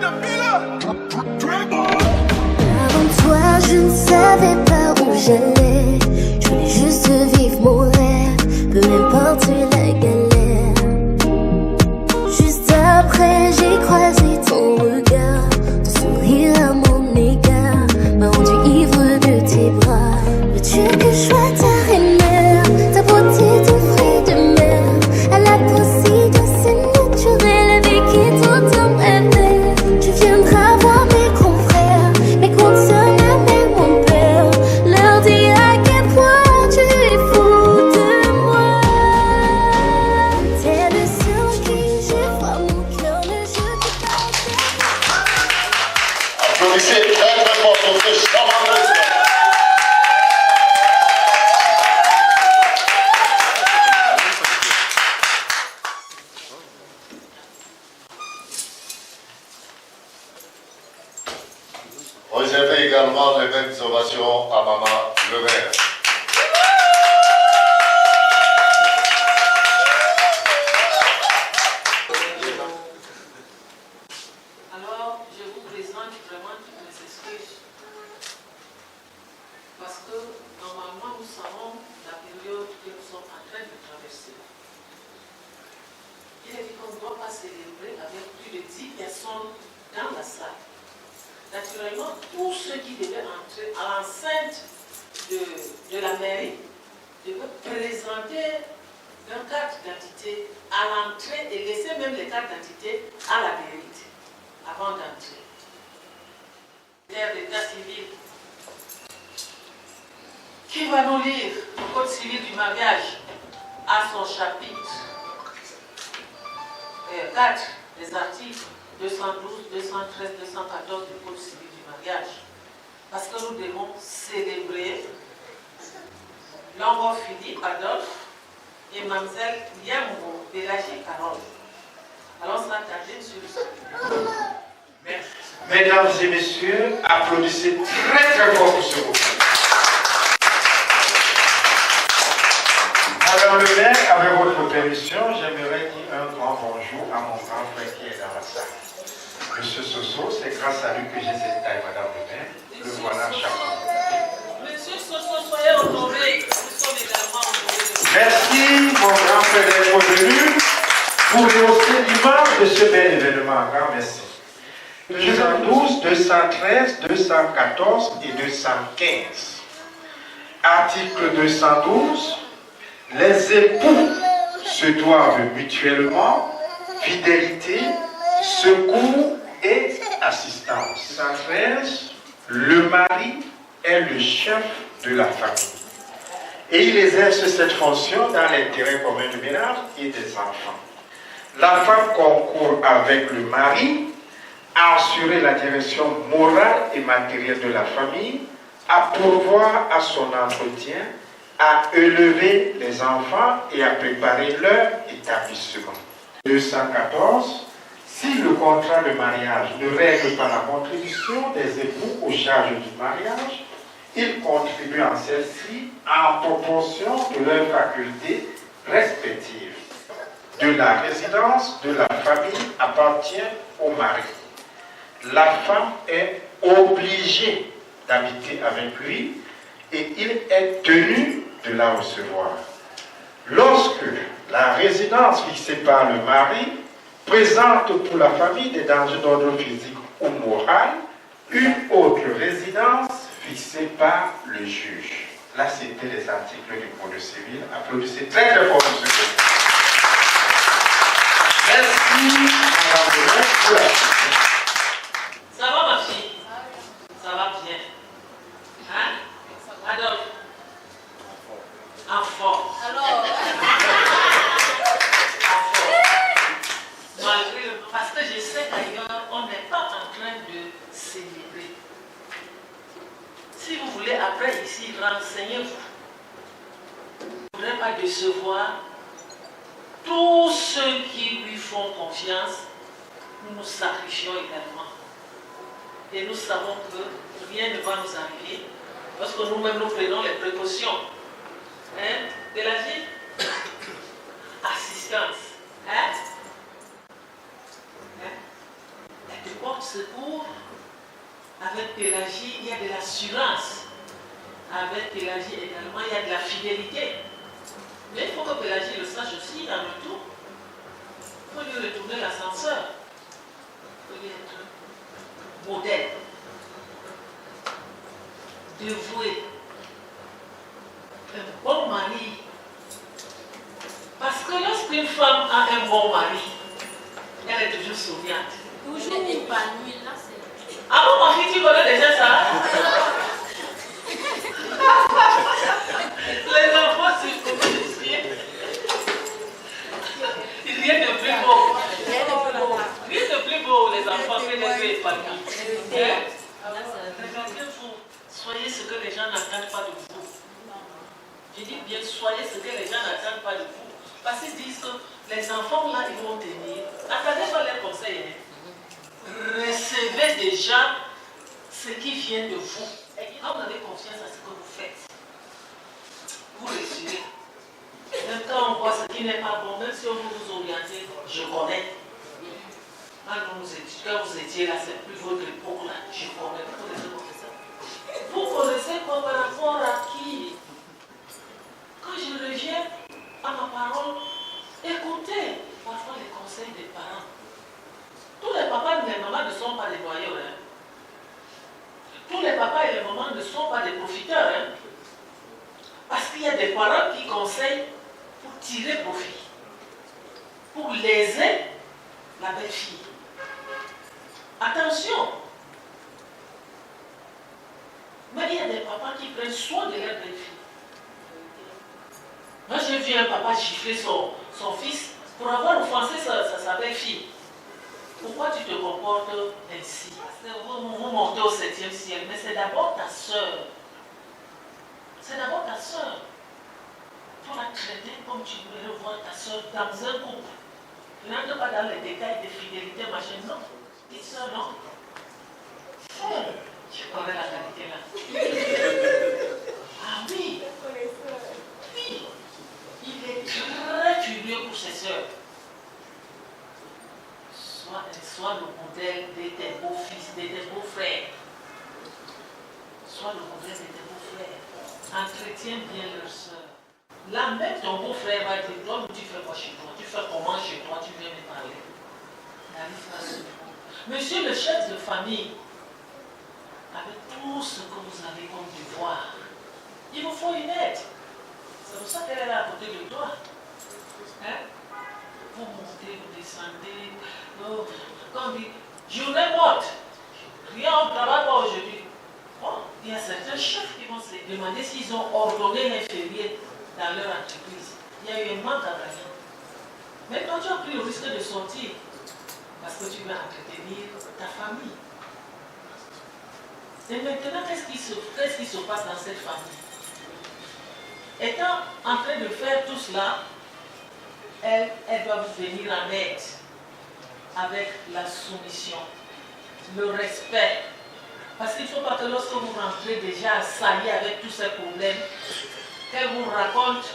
Avant toi, je ne savais pas où j'allais. Je voulais juste vivre mon rêve, peu importe la galère. Juste après, j'ai croisé ton regard, ton sourire à mon égard m'a rendu ivre de tes bras. Le Dieu que je vois ta rumeur, ta beauté de fruit de mer, à la peau si douce et naturelle avec qui tout en rêvait. Tu viendras voir mes confrères, mes consoeurs, même mon père. Leur dis à quel point tu es fou de moi. T'es le seul en qui je vois mon cœur ne jeter pas. Applaudissez très très fort pour ce charmant monsieur. Réservez également les mêmes ovations à Maman Le Maire. Alors, je vous présente vraiment toutes mes excuses. Parce que, normalement, nous savons la période que nous sommes en train de traverser. Il est dit qu'on ne doit pas célébrer avec plus de 10 personnes dans la salle. Naturellement, tous ceux qui devaient entrer à l'enceinte de la mairie devaient présenter leur carte d'identité à l'entrée et laisser même les cartes d'identité à la mairie avant d'entrer. L'air d'état civil. Qui va nous lire le code civil du mariage à son chapitre 4, les articles 212, 213, 214 du code civil du mariage. Parce que nous devons célébrer Longo Philippe Adolphe et Mademoiselle Liambo Pélagie Carole. Alors, ça tarder sur le sol. Mesdames et messieurs, applaudissez très très fort pour ce groupe. Madame le maire, avec votre permission, j'aimerais dire un grand bonjour à mon grand frère qui est dans la salle. Monsieur Soso, c'est grâce à lui que j'ai cette taille, Madame le maire. Le voilà chapeau. Monsieur Soso, soyez honoré. Nous sommes également honorés. Merci, mon grand frère, d'être venu pour rehausser l'image de ce bel événement. Un grand merci. 212, 213, 214 et 215. Article 212. Les époux se doivent mutuellement fidélité, secours et assistance. 213. Le mari est le chef de la famille et il exerce cette fonction dans l'intérêt commun du ménage et des enfants. La femme concourt avec le mari à assurer la direction morale et matérielle de la famille, à pourvoir à son entretien, à élever les enfants et à préparer leur établissement. 214. Si le contrat de mariage ne règle pas la contribution des époux aux charges du mariage, ils contribuent en celle-ci en proportion de leurs facultés respectives. De la résidence de la famille appartient au mari. La femme est obligée d'habiter avec lui et il est tenu de la recevoir. Lorsque la résidence fixée par le mari présente pour la famille des dangers d'ordre physique ou moral, une autre résidence fixée par le juge. Là, c'était les articles du Code civil. Applaudissez très très fort pour ce que. Merci, Madame le maire, pour la question. Ça va, ma fille? Ça va bien. Hein? Adolphe? En forme. Alors? Parce que je sais qu'ailleurs, on n'est pas en train de célébrer. Si vous voulez, après ici, renseignez-vous. Je ne voudrais pas décevoir tous ceux qui lui font confiance. Nous nous sacrifions également. Et nous savons que rien ne va nous arriver parce que nous-mêmes nous prenons les précautions. Hein? Pélagie? Assistance. Hein? Hein? Tu portes secours, avec Pélagie, il y a de l'assurance. Avec Pélagie également, il y a de la fidélité. Mais il faut que Pélagie le sache aussi, dans le tout. Il faut lui retourner l'ascenseur. Il faut lui être modèle, dévoué, un bon mari. Parce que lorsqu'une femme a un bon mari, elle est toujours souriante. Toujours épanouie, là c'est... Ah bon, ma fille, tu connais déjà ça? Les enfants, s'il faut me dire. Rien de plus beau. Rien de plus beau, les enfants, que les yeux épanouis. Regardez-vous, soyez ce que les gens n'attendent pas de vous. Je dis bien, soyez ce que les gens n'attendent pas de vous. Parce qu'ils disent que les enfants là, ils vont tenir. Attendez pas leurs conseils. Recevez déjà ce qui vient de vous. Et quand vous avez confiance à ce que vous faites, vous recevez. Même quand on voit ce qui n'est pas bon, même si on veut vous orienter, je connais. Quand vous étiez là, c'est plus votre époque là, je connais. Vous connaissez quoi par rapport à qui? Quand je reviens à ma parole, écoutez parfois les conseils des parents. Tous les papas et les mamans ne sont pas des voyous. Hein. Tous les papas et les mamans ne sont pas des profiteurs. Hein. Parce qu'il y a des parents qui conseillent pour tirer profit, pour léser la belle-fille. Attention! Mais il y a des papas qui prennent soin de leur belle-fille. Moi, j'ai vu un papa gifler son fils pour avoir offensé sa belle-fille. Pourquoi tu te comportes ainsi? Vous montez au 7e ciel, mais c'est d'abord ta soeur. C'est d'abord ta soeur. Il faut la traiter comme tu voudrais voir ta soeur dans un couple. Je n'entre pas dans les détails de fidélité, machin, non. Petite soeur, non. Tu connais la qualité là. Ah oui. Oui. Il est très curieux pour ses soeurs. Sois le modèle de tes beaux-fils, de tes beaux-frères. Sois le modèle de tes beaux-frères. Entretiens bien leurs soeurs. Là même ton beau-frère va dire, toi tu fais quoi chez toi? Tu fais comment chez toi? Tu viens me parler. N'arrive pas à ce point. Monsieur le chef de famille, avec tout ce que vous avez comme devoir, il vous faut une aide. C'est pour ça qu'elle est là à côté de toi. Hein? Vous montez, vous descendez. Oh, quand on dit journée morte, rien on ne travaille pas aujourd'hui. Bon, il y a certains chefs qui vont se demander s'ils ont ordonné un férié dans leur entreprise. Il y a eu un manque à gagner. Mais toi, tu as pris le risque de sortir parce que tu veux entretenir ta famille. Et maintenant, qu'est-ce qui se passe dans cette famille? Étant en train de faire tout cela, elle doit vous venir en aide avec la soumission, le respect. Parce qu'il ne faut pas que lorsque vous rentrez déjà assailli avec tous ces problèmes, qu'elle vous raconte,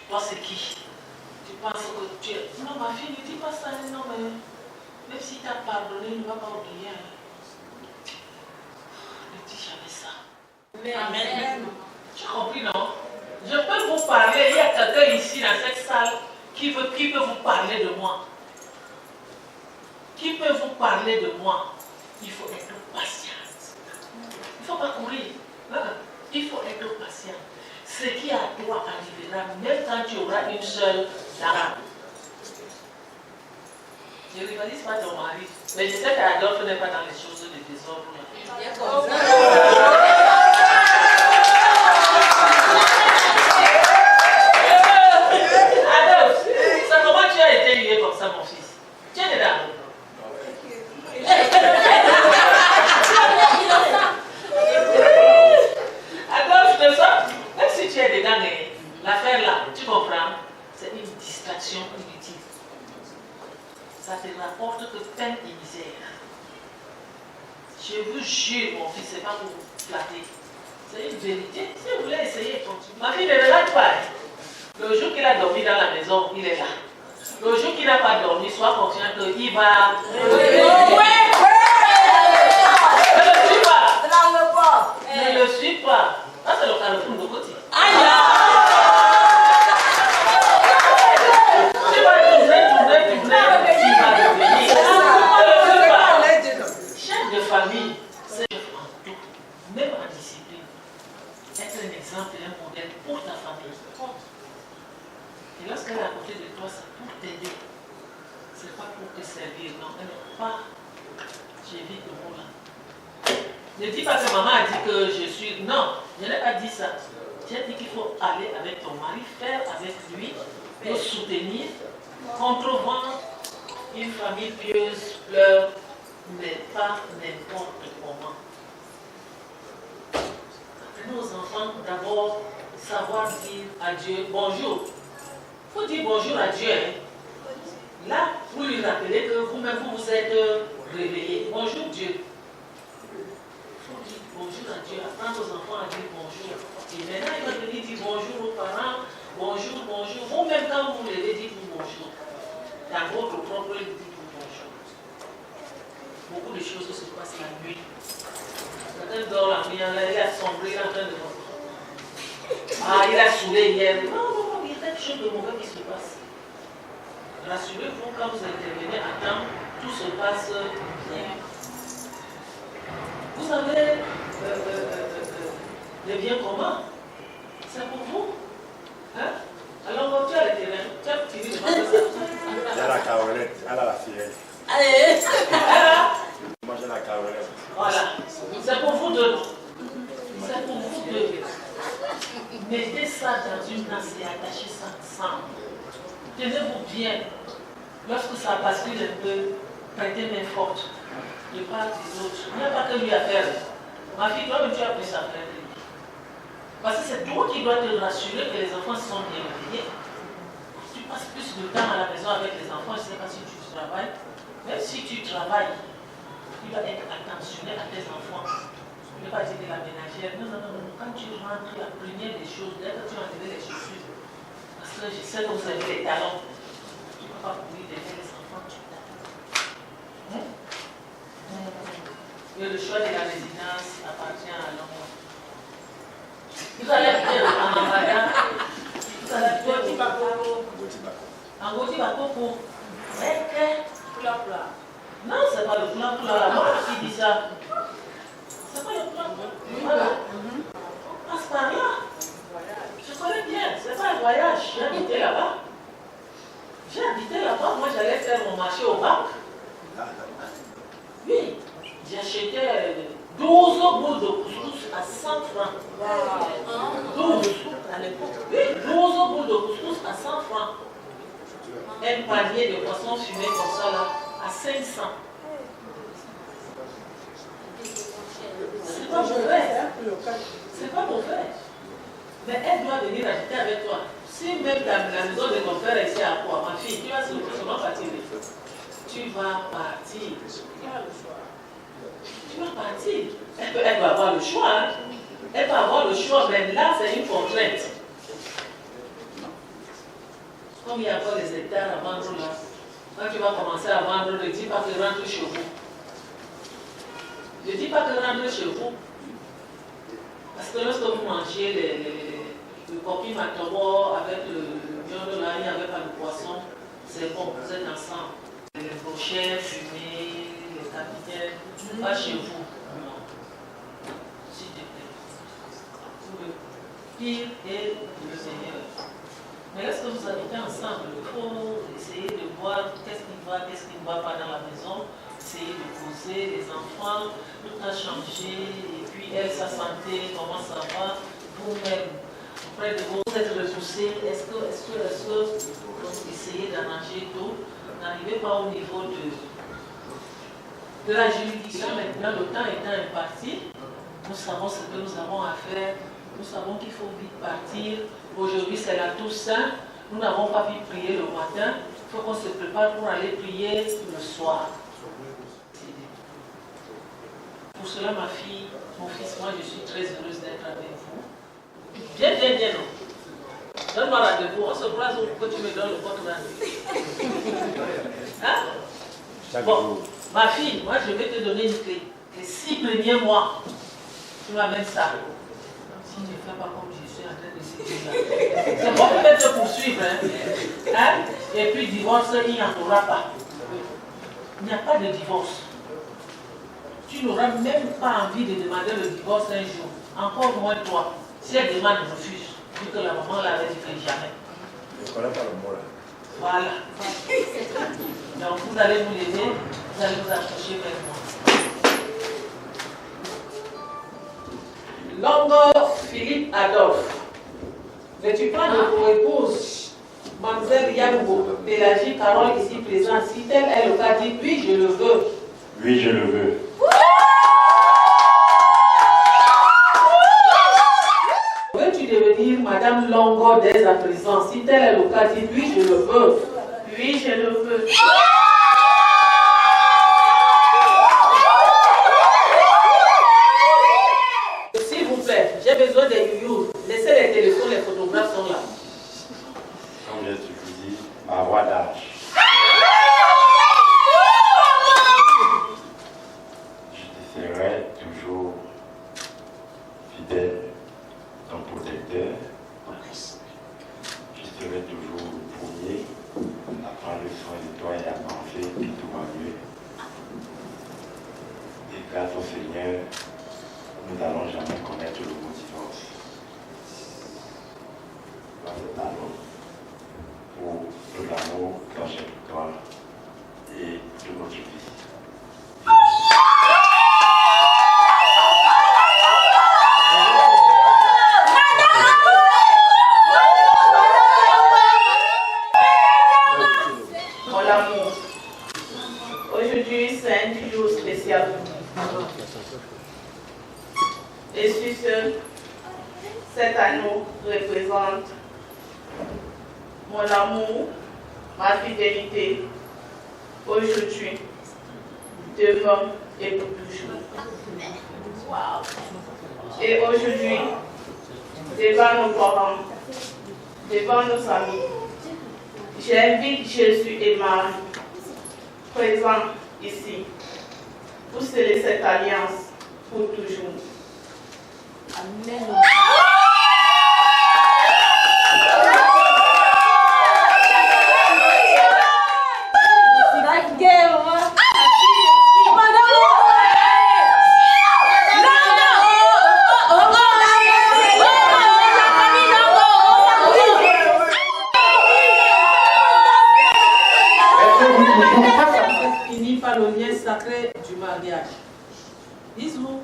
toi c'est qui? Tu penses que tu es... Non, ma fille, ne dis pas ça, non, mais même si tu as pardonné, ne va pas oublier. Ne dis jamais ça. Amen. Tu as compris, non? Je peux vous parler, il y a quelqu'un ici dans cette salle qui peut vous parler de moi. Qui peut vous parler de moi? Il faut être patient. Il ne faut pas courir. Non, il faut être patient. Ce qui à toi arrivera, même quand tu auras une seule dame. Je ne rivalise pas ton mari, mais je sais qu'Adolphe n'est pas dans les choses de désordre. Adolphe, c'est comment tu as été lié comme ça, mon fils? Tu es dedans? Adolphe, de ça, même si tu es dedans, l'affaire là, tu comprends, c'est une distraction inutile. Ça te rapporte que peine et misère. Je vous jure, mon fils, c'est pas pour vous flatter. C'est une vérité. Si vous voulez essayer, continuez. Ma fille ne regarde pas. Le jour qu'il a dormi dans la maison, il est là. Le jour qu'il n'a pas dormi, sois confiant qu'il va. te servir. Non, elle n'est pas. J'évite le mot là. Ne dis pas que maman a dit que je suis. Non, je n'ai pas dit ça. J'ai dit qu'il faut aller avec ton mari, faire avec lui, le soutenir, contre-vent. Une famille pieuse pleure, mais pas n'importe comment. Apprenez aux enfants d'abord savoir dire à Dieu bonjour. Il faut dire bonjour à Dieu. Hein. Là, vous lui rappelez que vous-même vous êtes réveillé. Bonjour Dieu. Il faut dire bonjour à Dieu, apprendre aux enfants à dire bonjour. Et maintenant, il va venir dire bonjour aux parents, bonjour, bonjour. Vous-même, quand vous levez, dites-vous bonjour. Dans votre propre lieu, dites-vous bonjour. Beaucoup de choses se passent la nuit. Quelqu'un dort la nuit, il a sombré, il est en train de dormir. Ah, il a saoulé hier. Non, non, non, il y a quelque chose de mauvais qui se passe. Rassurez-vous, quand vous intervenez à temps, tout se passe bien. Vous savez, le bien commun, c'est pour vous. Hein? Alors, tu as le terrain, tu as tiré le ventre. J'ai la carolette, elle a la sirène. Allez! Moi j'ai la carolette. Voilà, c'est pour vous deux. C'est pour vous deux. Mettez ça dans une tasse et attachez ça ensemble. Tenez-vous bien. Lorsque ça bascule un peu, prêtez main forte. De part des autres. Il n'y a pas que lui à faire. Ma fille, toi-même, tu as pris sa frère de lui. Parce que c'est toi qui dois te rassurer que les enfants sont bien réveillés. Tu passes plus de temps à la maison avec les enfants, je ne sais pas si tu travailles. Même si tu travailles, tu dois être attentionné à tes enfants. Je ne vais pas dire de la ménagère. Non, non, non, non. Quand tu rentres, la première des choses, dès que tu enlèves les chaussures, parce que je sais que vous avez les talons, tu ne peux pas courir derrière les enfants, tu t'attends. Et le choix de la résidence appartient à l'homme. Vous allez faire en Ambaga, vous allez faire du Bakoko. En Goti Bakoko, non, c'est pas le plan là. Qui dit ça? C'est pas le plan. Voilà. On passe par là. Je connais bien. C'est pas un voyage. J'ai habité là-bas. Moi, j'allais faire mon marché au bac. Oui. J'achetais 12 boules de couscous à 100 francs. 12 à l'époque. Oui, 12 boules de couscous à 100 francs. Un panier de poissons fumés comme ça là, à 500. C'est pas mauvais. C'est pas mauvais. Mais elle doit venir habiter avec toi. Si même la maison de ton père est ici à quoi, ma fille, tu vas seulement partir. Tu vas partir. Tu vas partir. Elle doit avoir le choix. Hein? Elle va avoir le choix, mais là, c'est une contrainte. Comme il y a encore des hectares à vendre là, quand tu vas commencer à vendre, ne dis pas que rentre chez vous. Ne dis pas que rentre chez vous. Parce que lorsque vous mangez le coquille matobo avec le viande là, il n'y avait pas de poisson, c'est bon, vous êtes ensemble. Les brochets fumés, les capitaines, pas chez vous. Non. S'il te plaît. Le pire est le meilleur. Mais lorsque vous habitez ensemble, il faut essayer de voir qu'est-ce qui ne va pas dans la maison, essayer de causer, les enfants, tout a changé, et puis elle, sa santé, comment ça va, vous-même, auprès de vous, êtes repoussé, est-ce que, donc essayez d'arranger tout, n'arrivez pas au niveau de la juridiction maintenant, le temps étant imparti, nous savons ce que nous avons à faire, nous savons qu'il faut vite partir. Aujourd'hui, c'est la Toussaint. Nous n'avons pas pu prier le matin. Il faut qu'on se prépare pour aller prier le soir. Pour cela, ma fille, mon fils, moi, je suis très heureuse d'être avec vous. Viens, viens, viens, non. Donne-moi rendez-vous. On se croise au que tu me donnes le votre rendez-vous. Hein? Bon, ma fille, moi, je vais te donner une clé. Les 6 premiers mois, tu m'amènes ça. Si tu ne fais pas comme je suis en train de dire là. C'est bon, peut-être te poursuivre. Hein? Et puis, divorce, il n'y en aura pas. Il n'y a pas de divorce. Tu n'auras même pas envie de demander le divorce un jour. Encore moins toi. Si elle demande, refuse. Vu que la maman l'avait dit que jamais. Je ne connais pas le mot là. Voilà. Donc vous allez nous l'aider, vous allez vous approcher vers moi. Longo Philippe Adolphe, veux-tu prendre pour épouse Mademoiselle Yango Pélagie Carole ici présente, si tel est le cas, dit oui, je le veux. Oui, je le veux. Veux-tu devenir Madame Longo dès à présent, si tel est le cas, dit oui, je le veux. Oui, je le veux. S'il vous plaît, j'ai besoin des youyous. Laissez les téléphones, les photographes sont là. Comme je te dis, ma voix d'âge. Je te serai toujours fidèle, ton protecteur. Je serai toujours le premier à prendre soin de toi et à penser que tout va mieux. Et grâce au Seigneur, nous n'allons jamais connaître le mot divorce. Grâce à nous, pour tout l'amour dans chaque toi et de notre vie. Mon amour, aujourd'hui c'est un jour spécial. Et sur ce, cet anneau représente mon amour, ma fidélité, aujourd'hui, demain et pour toujours. Wow. Et aujourd'hui, devant nos parents, devant nos amis, j'invite Jésus et Marie, présents ici, pour sceller cette alliance pour toujours. Amen. Fini par le lien sacré du mariage. Bisous.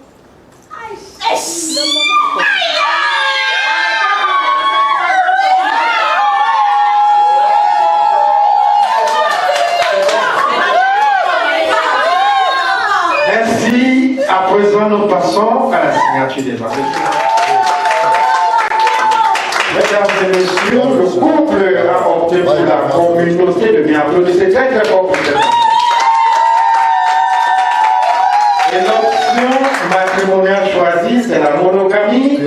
Merci. À présent, nous passons à la signature des mariages. Mesdames et messieurs, le couple a opté pour la communauté de bienvenue. C'est très très fort pour les gens. Et l'option matrimoniale choisie, c'est la monogamie.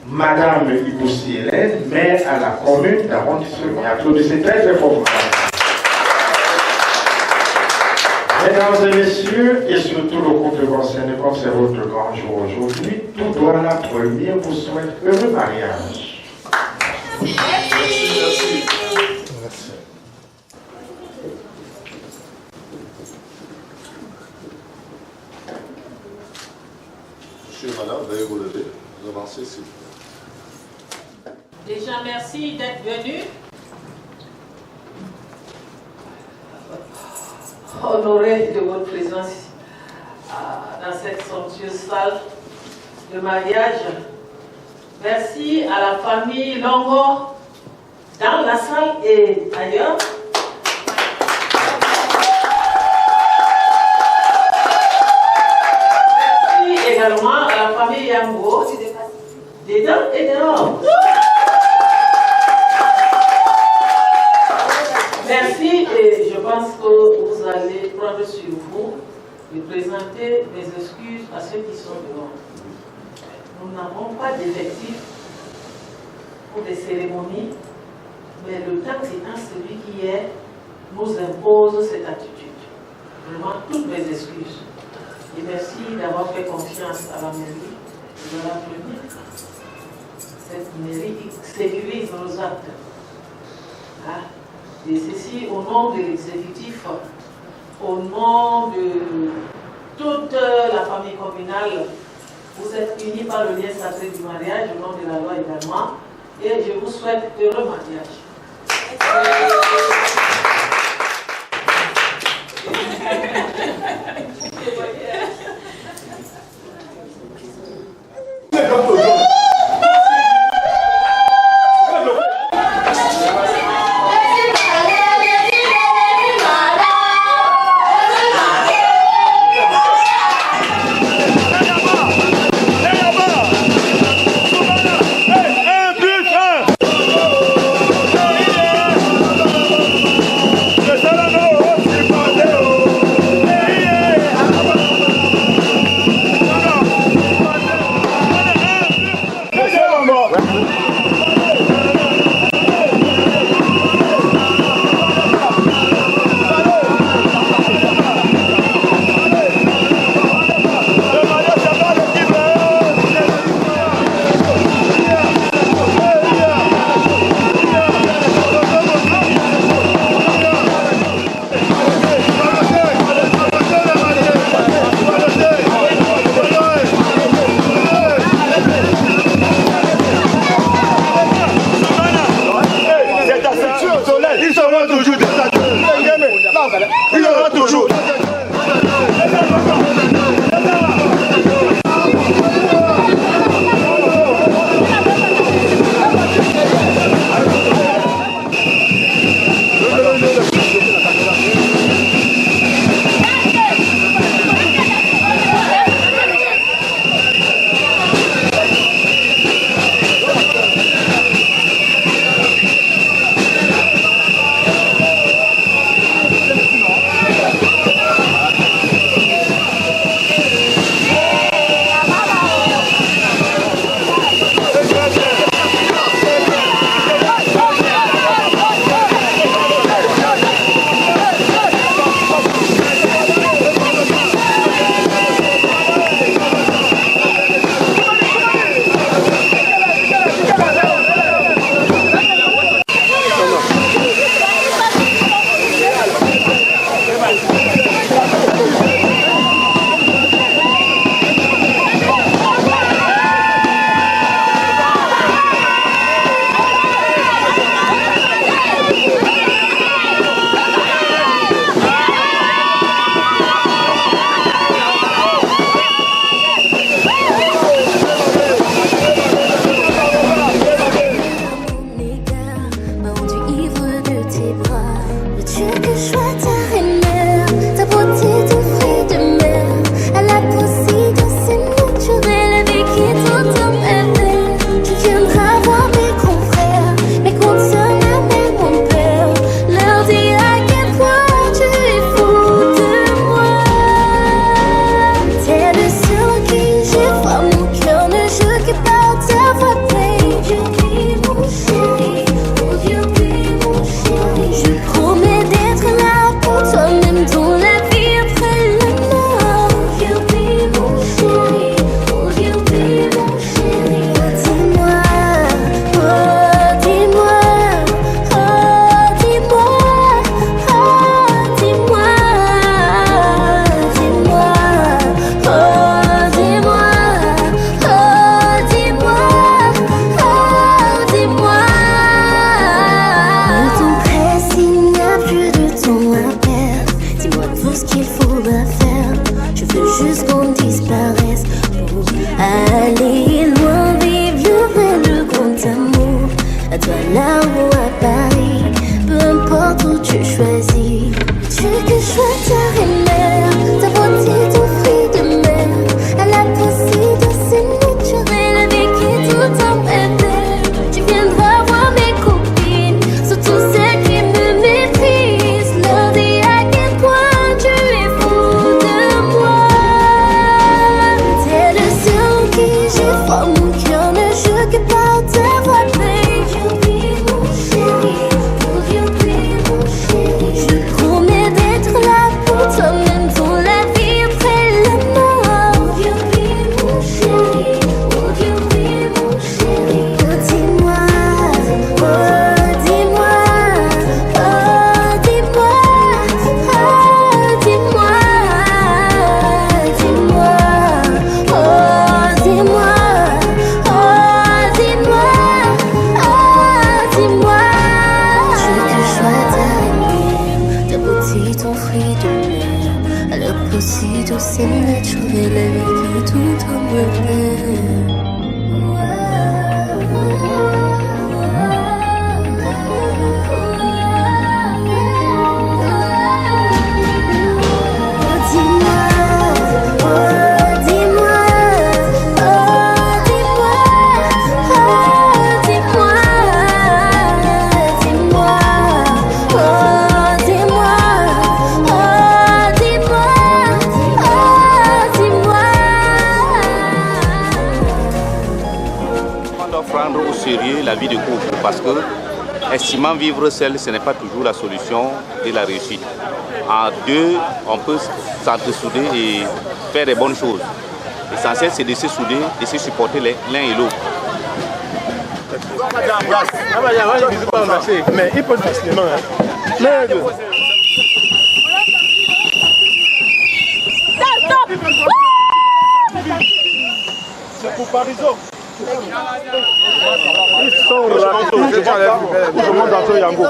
Madame Iboussi Hélène, maire à la commune d'arrondissement. Applaudissez très très fort. Mesdames et messieurs, et surtout le couple concerné, comme c'est votre grand jour aujourd'hui, tout doit la première vous souhaite heureux mariage. Merci. Monsieur et madame, veuillez vous lever. Vous avancez s'il vous plaît. Déjà, merci d'être venus. Honoré de votre présence dans cette somptueuse salle de mariage. Merci à la famille Longo dans la salle et ailleurs. Merci également à la famille Yango, dedans et dehors. Merci et je pense que vous allez prendre sur vous de présenter mes excuses à ceux qui sont dehors. Nous n'avons pas d'effectif pour des cérémonies, mais le temps étant celui qui est, nous impose cette attitude. Vraiment, toutes mes excuses. Et merci d'avoir fait confiance à la mairie de la venir. Cette mairie qui sécurise nos actes. Ah. Et ceci au nom de l'exécutif, au nom de toute la famille communale. Vous êtes unis par le lien sacré du mariage, au nom de la loi également. et je vous souhaite heureux mariage. aussitôt c'est net, trouver la vie qui tout en me Prendre au sérieux la vie de couple parce que estimant vivre seul, ce n'est pas toujours la solution de la réussite. En deux, on peut s'entre-souder et faire des bonnes choses. L'essentiel, c'est de se souder, de se supporter l'un et l'autre. Mais il peut facilement. C'est pour Parisot. Ils sont rapides. Je monte dans ce Yango.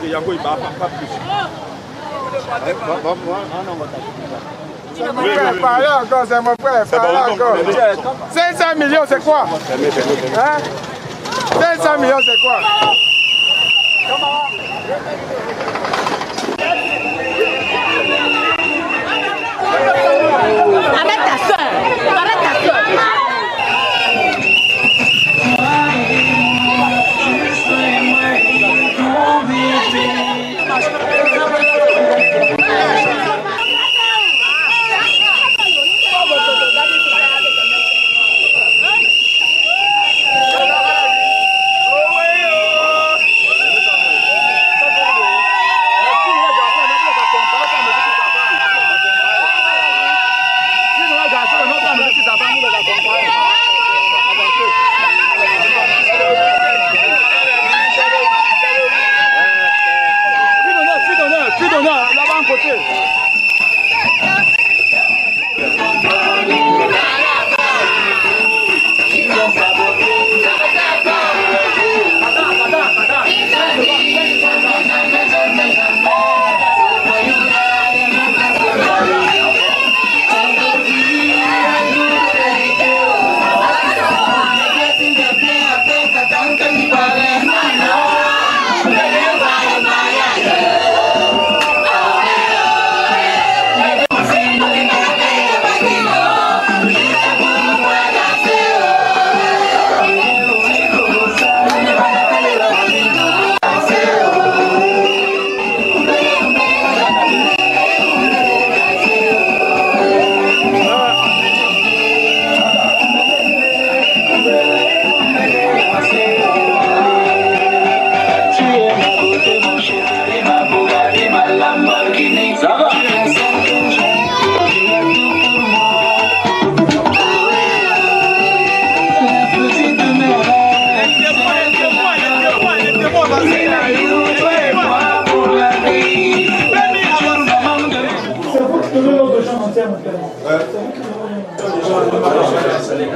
Yango, il va pas plus. C'est mon frère, parlez encore, c'est mon frère, parlez encore. 500 millions, c'est quoi? Hein? 500 millions, c'est quoi? Arrête ta soeur. Arrête ta soeur.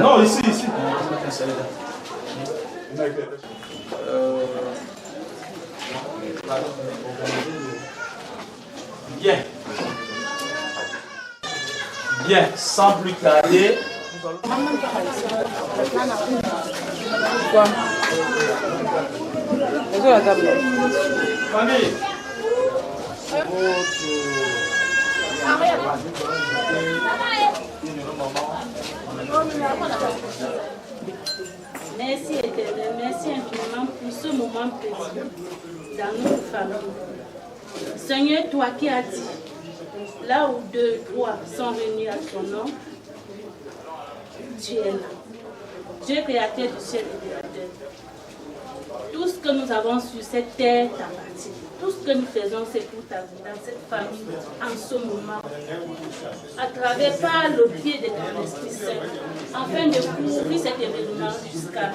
Non, ici. Bien, sans plus tarder. Quoi? La table. Famille. Merci Éternel, merci infiniment pour ce moment précieux dans notre famille. Seigneur, toi qui as dit, là où 2 ou 3 sont réunis à ton nom, tu es là. Dieu créateur du ciel et de la terre. Tout ce que nous avons sur cette terre t'appartient. Tout ce que nous faisons, c'est pour ta vie, dans cette famille, en ce moment, à travers par le pied de ton Esprit Saint, afin de couvrir cet événement jusqu'à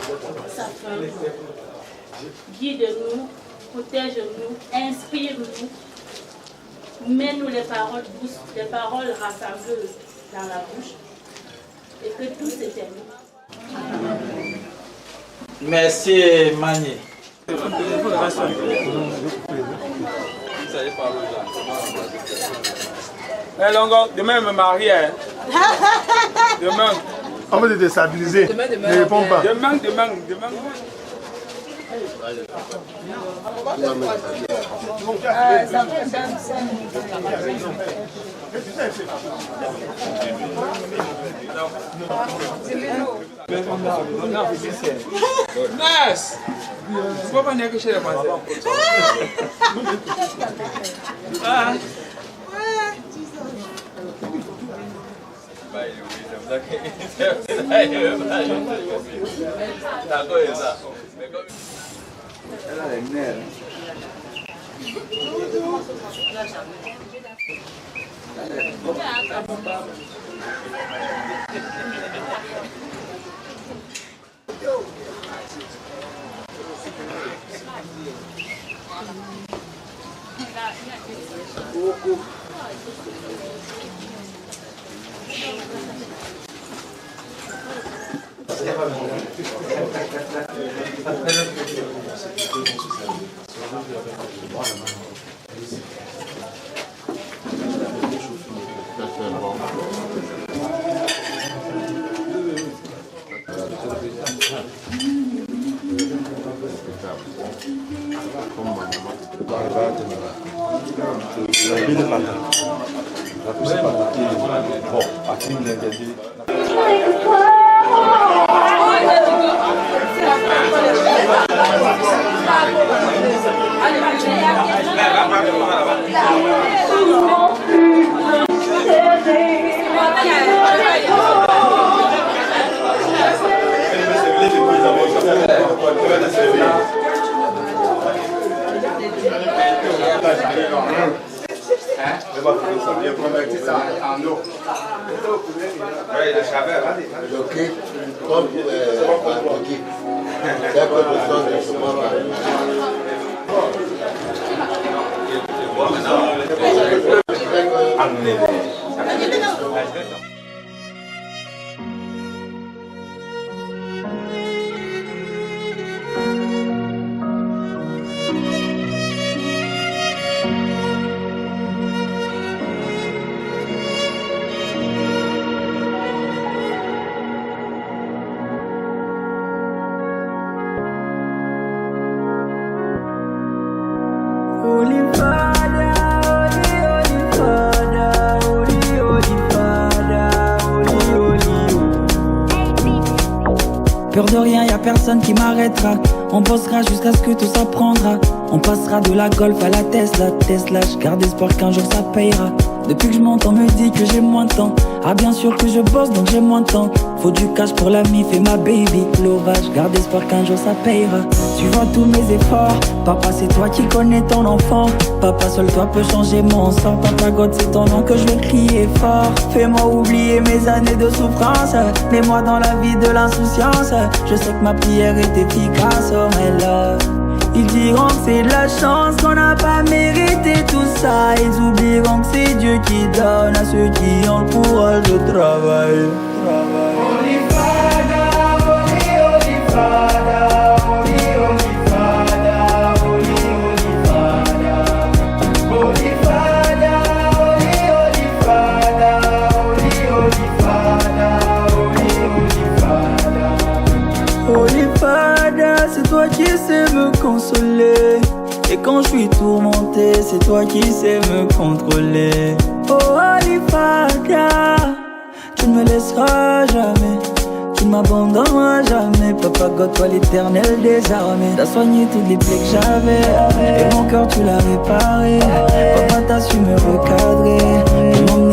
sa fin. Guide-nous, protège-nous, inspire-nous, mets-nous les paroles douces, les paroles rassembleuses dans la bouche, et que tout s'éternise. Merci Mani. Longo, demain je me marie. Demain. On va te déstabiliser. Ne réponds pas. Demain. Nice. Faut pas dire que je l'ai pensé. Peur de rien, y a personne qui m'arrêtera. On bossera jusqu'à ce que tout ça prendra. On passera de la Golf à la Tesla. Je garde espoir qu'un jour ça payera. Depuis que je monte, on me dit que j'ai moins de temps. Ah bien sûr que je bosse donc j'ai moins de temps. Faut du cash pour la mif et ma baby. L'orage, garde espoir qu'un jour ça payera. Tu vois tous mes efforts. Papa c'est toi qui connais ton enfant. Papa seul toi peut changer mon sort. Papa God c'est ton nom que je vais crier fort. Fais-moi oublier mes années de souffrance. Mets-moi dans la vie de l'insouciance. Je sais que ma prière est efficace. Oh my love. Ils diront que c'est de la chance, qu'on n'a pas mérité tout ça. Ils oublieront que c'est Dieu qui donne à ceux qui ont le courage de travailler. C'est toi qui sais me consoler. Et quand je suis tourmenté, c'est toi qui sais me contrôler. Oh Holy Father, tu ne me laisseras jamais, tu ne m'abandonneras jamais. Papa God, toi l'éternel des armées. T'as soigné toutes les plaies que j'avais, et mon cœur tu l'as réparé. Papa t'as su me recadrer, et mon